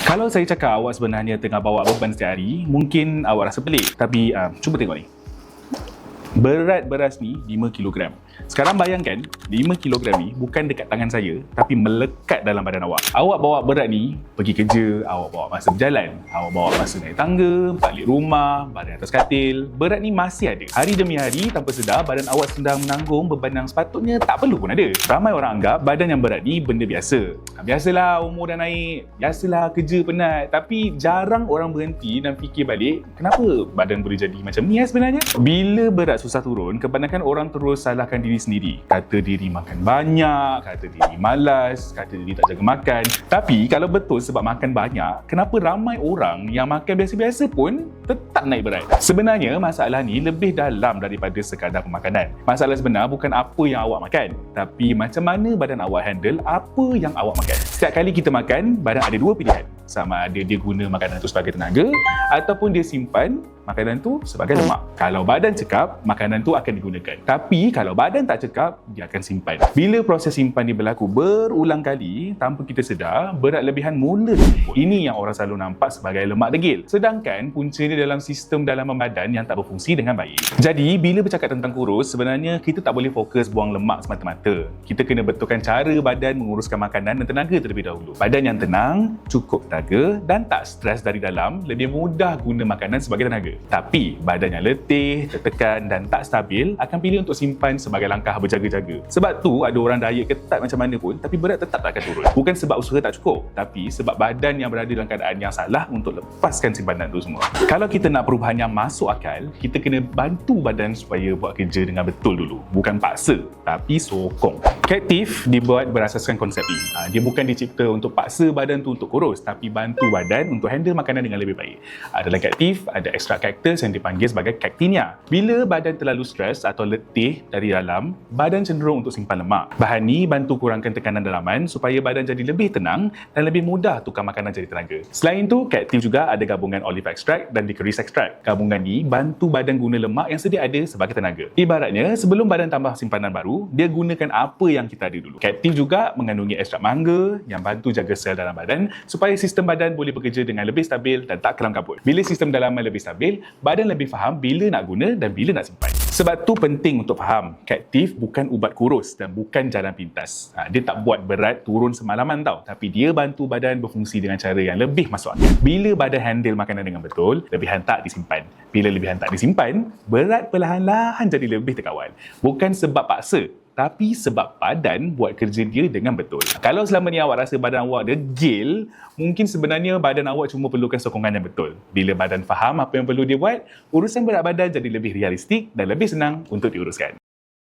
Kalau saya cakap awak sebenarnya tengah bawa beban setiap hari, mungkin awak rasa pelik. Tapi cuba tengok ni. Berat beras ni 5 kilogram. Sekarang bayangkan 5 kilogram ni bukan dekat tangan saya, tapi melekat dalam badan awak. Awak bawa berat ni pergi kerja, awak bawa masa berjalan, awak bawa masa naik tangga, balik rumah, badan atas katil. Berat ni masih ada. Hari demi hari tanpa sedar badan awak sedang menanggung beban yang sepatutnya tak perlu pun ada. Ramai orang anggap badan yang berat ni benda biasa. Biasalah umur dah naik, biasalah kerja penat. Tapi jarang orang berhenti dan fikir balik, kenapa badan boleh jadi macam ni sebenarnya? Bila berat susah turun, kebanyakan orang terus salahkan diri sendiri. Kata diri makan banyak, kata diri malas, kata diri tak jaga makan. Tapi kalau betul sebab makan banyak, kenapa ramai orang yang makan biasa-biasa pun tetap naik berat? Sebenarnya masalah ni lebih dalam daripada sekadar pemakanan. Masalah sebenar bukan apa yang awak makan, tapi macam mana badan awak handle apa yang awak makan. Setiap kali kita makan, badan ada dua pilihan. Sama ada dia guna makanan tu sebagai tenaga ataupun dia simpan makanan tu sebagai lemak. Kalau badan cekap, makanan tu akan digunakan. Tapi kalau badan tak cekap, dia akan simpan. Bila proses simpan ni berlaku berulang kali tanpa kita sedar, berat lebihan mula timbul. Ini yang orang selalu nampak sebagai lemak degil. Sedangkan punca dia dalam sistem dalaman badan yang tak berfungsi dengan baik. Jadi bila bercakap tentang kurus, sebenarnya kita tak boleh fokus buang lemak semata-mata. Kita kena betulkan cara badan menguruskan makanan dan tenaga terlebih dahulu. Badan yang tenang, cukup tenaga dan tak stres dari dalam, lebih mudah guna makanan sebagai tenaga. Tapi badan yang letih, tertekan dan tak stabil akan pilih untuk simpan sebagai langkah berjaga-jaga. Sebab tu ada orang diet ketat macam mana pun tapi berat tetap tak akan turun. Bukan sebab usaha tak cukup, tapi sebab badan yang berada dalam keadaan yang salah untuk lepaskan simpanan tu semua. Kalau kita nak perubahan yang masuk akal, kita kena bantu badan supaya buat kerja dengan betul dulu. Bukan paksa, tapi sokong. Captive dibuat berasaskan konsep ini. Dia bukan dicipta untuk paksa badan tu untuk kurus, tapi bantu badan untuk handle makanan dengan lebih baik. Dalam Captive ada extract cactus yang dipanggil sebagai cactinia. Bila badan terlalu stres atau letih dari dalam, badan cenderung untuk simpan lemak. Bahan ni bantu kurangkan tekanan dalaman supaya badan jadi lebih tenang dan lebih mudah tukar makanan jadi tenaga. Selain tu, Captive juga ada gabungan olive extract dan licorice extract. Gabungan ni bantu badan guna lemak yang sedia ada sebagai tenaga. Ibaratnya, sebelum badan tambah simpanan baru, dia gunakan apa yang kita ada dulu. Captive juga mengandungi ekstrak mangga yang bantu jaga sel dalam badan supaya sistem badan boleh bekerja dengan lebih stabil dan tak kelam kabut. Bila sistem dalaman lebih stabil, badan lebih faham bila nak guna dan bila nak simpan. Sebab tu penting untuk faham, Captive bukan ubat kurus dan bukan jalan pintas. Dia tak buat berat turun semalaman tau, tapi dia bantu badan berfungsi dengan cara yang lebih masuk akal. Bila badan handle makanan dengan betul, lebihan tak disimpan. Bila lebihan tak disimpan, berat perlahan-lahan jadi lebih terkawal. Bukan sebab paksa, tapi sebab badan buat kerja dia dengan betul. Kalau selama ni awak rasa badan awak degil, mungkin sebenarnya badan awak cuma perlukan sokongan yang betul. Bila badan faham apa yang perlu dia buat, urusan berat badan jadi lebih realistik dan lebih senang untuk diuruskan.